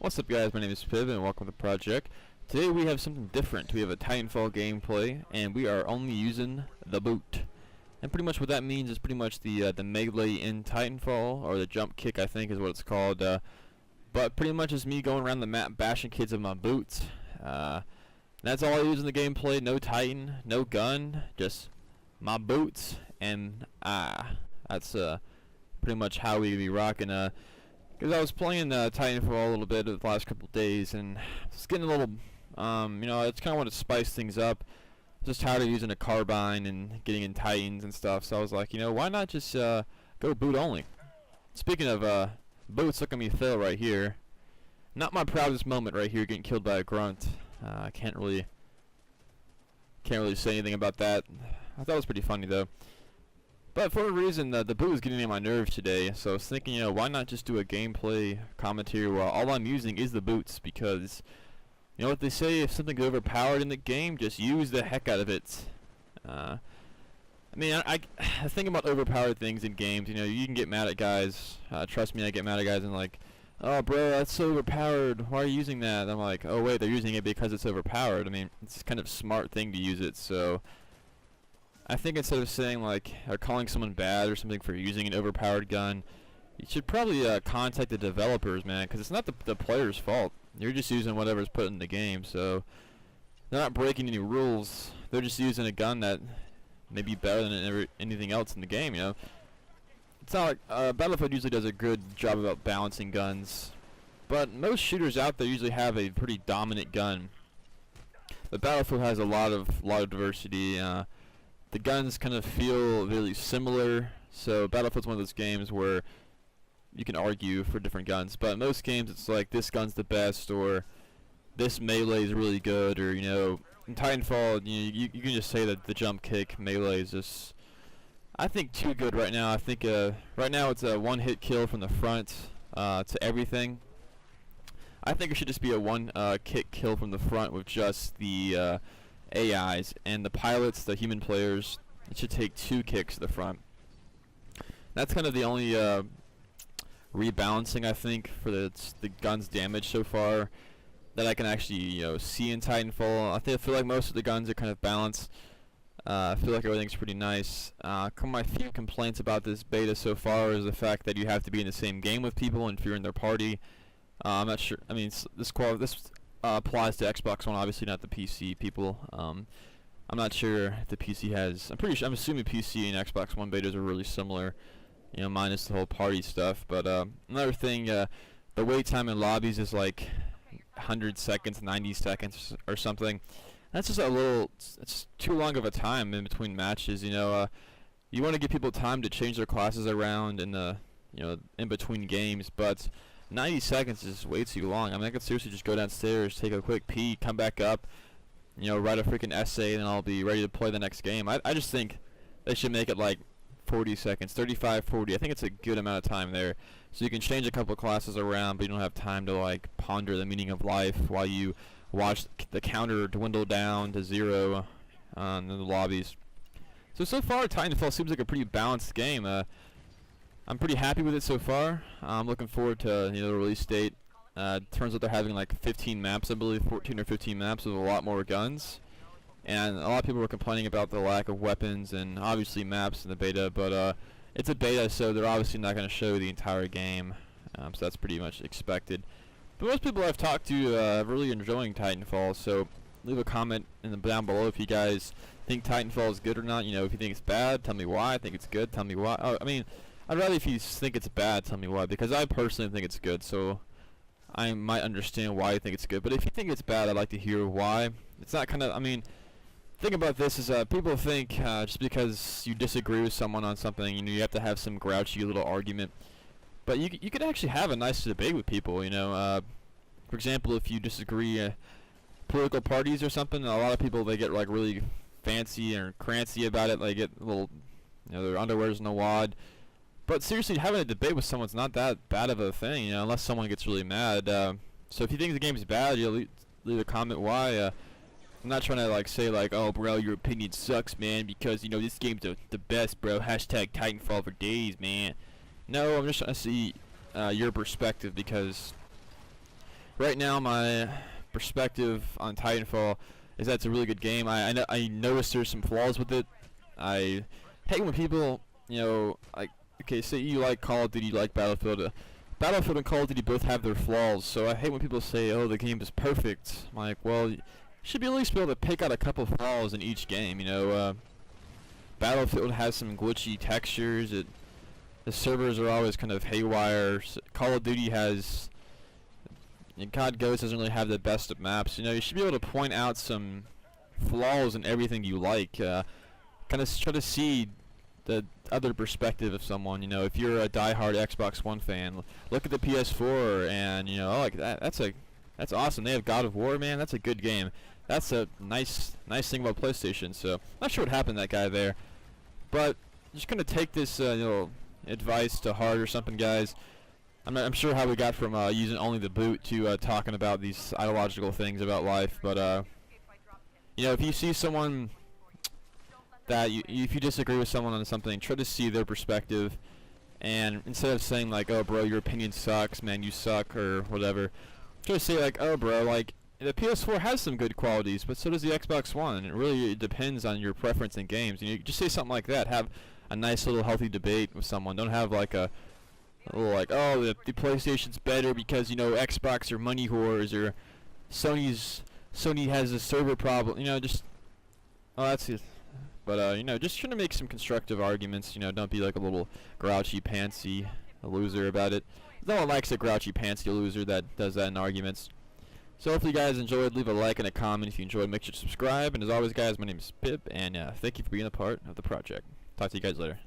What's up guys, my name is Pibb and welcome to the project. Today we have something different. We have a Titanfall gameplay and we are only using the boot. And pretty much what that means is pretty much the melee in Titanfall, or the jump kick I think is what it's called. But pretty much it's me going around the map bashing kids with my boots. That's all I use in the gameplay. No Titan, no gun, just my boots, and that's pretty much how we be rocking. Because I was playing Titanfall a little bit the last couple of days, and it's getting a little, you know, I just kind of want to spice things up. Just tired of using a carbine and getting in Titans and stuff, so I was like, you know, why not just go boot only? Speaking of boots, look at me fail right here. Not my proudest moment right here, getting killed by a grunt. I can't really say anything about that. I thought it was pretty funny though. But for a reason, the boot was getting on my nerves today, so I was thinking, you know, why not just do a gameplay commentary while all I'm using is the boots, because, you know what they say, if something's overpowered in the game, just use the heck out of it. I mean, I think about overpowered things in games, you know, you can get mad at guys, trust me, I get mad at guys and like, oh bro, that's so overpowered, why are you using that? And I'm like, oh wait, they're using it because it's overpowered. I mean, it's kind of a smart thing to use it, so I think instead of saying like, or calling someone bad or something for using an overpowered gun, you should probably contact the developers, man, because it's not the player's fault. You're just using whatever's put in the game, so they're not breaking any rules. They're just using a gun that may be better than anything else in the game, you know. It's not like Battlefield usually does a good job about balancing guns, but most shooters out there usually have a pretty dominant gun. But Battlefield has a lot of diversity. The guns kind of feel really similar, so Battlefield's one of those games where you can argue for different guns, but in most games it's like this gun's the best, or this melee is really good, or, you know, in Titanfall you can just say that the jump kick melee is just, I think, too good right now. I think right now it's a one-hit kill from the front to everything. I think it should just be a one-kick kill from the front with just the AIs, and the pilots, the human players, it should take 2 kicks to the front. That's kind of the only rebalancing I think for the gun's damage so far that I can actually, you know, see in Titanfall. I feel like most of the guns are kind of balanced. I feel like everything's pretty nice. My few complaints about this beta so far is the fact that you have to be in the same game with people and if you're in their party. I'm not sure. I mean, this applies to Xbox One, obviously not the PC people. I'm not sure if the PC has. I'm assuming PC and Xbox One betas are really similar, you know, minus the whole party stuff. But another thing, the wait time in lobbies is like 100 seconds, 90 seconds, or something. That's just a little. It's too long of a time in between matches. You know, you want to give people time to change their classes around in the, you know, in between games, but 90 seconds is way too long. I mean, I could seriously just go downstairs, take a quick pee, come back up, you know, write a freaking essay, and I'll be ready to play the next game. I just think they should make it like 40 seconds, 35, 40. I think it's a good amount of time there. So you can change a couple of classes around, but you don't have time to like ponder the meaning of life while you watch the counter dwindle down to 0 in the lobbies. So far, Titanfall seems like a pretty balanced game. I'm pretty happy with it so far. I'm looking forward to, you know, the release date. Turns out they're having like 15 maps, I believe, 14 or 15 maps with a lot more guns. And a lot of people were complaining about the lack of weapons and obviously maps in the beta, but it's a beta, so they're obviously not going to show the entire game. So that's pretty much expected. But most people I've talked to are really enjoying Titanfall, so leave a comment down below if you guys think Titanfall is good or not. You know, if you think it's bad, tell me why. I think it's good, tell me why. I mean, I'd rather if you think it's bad, tell me why, because I personally think it's good, so I might understand why you think it's good. But if you think it's bad, I'd like to hear why. It's not kind of, I mean, the thing about this is people think just because you disagree with someone on something, you know, you have to have some grouchy little argument. But you could actually have a nice debate with people, you know. For example, if you disagree political parties or something, a lot of people, they get like really fancy or crancy about it. They get a little, you know, their underwear's in a wad. But seriously, having a debate with someone's not that bad of a thing, you know, unless someone gets really mad. So if you think the game's bad, you leave a comment why. I'm not trying to like say like, oh bro, your opinion sucks, man, because, you know, this game's the best, bro. Hashtag Titanfall for days, man. No, I'm just trying to see your perspective, because right now my perspective on Titanfall is that it's a really good game. I noticed there's some flaws with it. I hate when people, you know, like, okay, say you like Call of Duty, you like Battlefield. Battlefield and Call of Duty both have their flaws, so I hate when people say, oh, the game is perfect. I'm like, well, you should be at least be able to pick out a couple flaws in each game, you know. Battlefield has some glitchy textures. The servers are always kind of haywire. Call of Duty has, COD Ghost doesn't really have the best of maps. You know, you should be able to point out some flaws in everything you like. Kind of try to see the other perspective of someone. You know, if you're a diehard Xbox One fan, look at the PS4 and, you know, oh, like that's awesome. They have God of War, man. That's a good game. That's a nice thing about PlayStation. So, not sure what happened to that guy there, but just gonna take this you know, advice to heart or something, guys. I'm sure how we got from using only the boot to talking about these ideological things about life, but you know, if you see someone that if you disagree with someone on something, try to see their perspective, and instead of saying like, oh bro, your opinion sucks, man, you suck, or whatever, try to say like, oh bro, like, the PS4 has some good qualities, but so does the Xbox One, and it really depends on your preference in games. You know, just say something like that. Have a nice little healthy debate with someone. Don't have like a little like, oh, the PlayStation's better because, you know, Xbox are money whores, or Sony has a server problem. You know, just, oh, that's it. But you know, just trying to make some constructive arguments. You know, don't be like a little grouchy pantsy loser about it. No one likes a grouchy pantsy loser that does that in arguments. So hopefully you guys enjoyed. Leave a like and a comment if you enjoyed. Make sure to subscribe. And as always, guys, my name is Pibb, and thank you for being a part of the project. Talk to you guys later.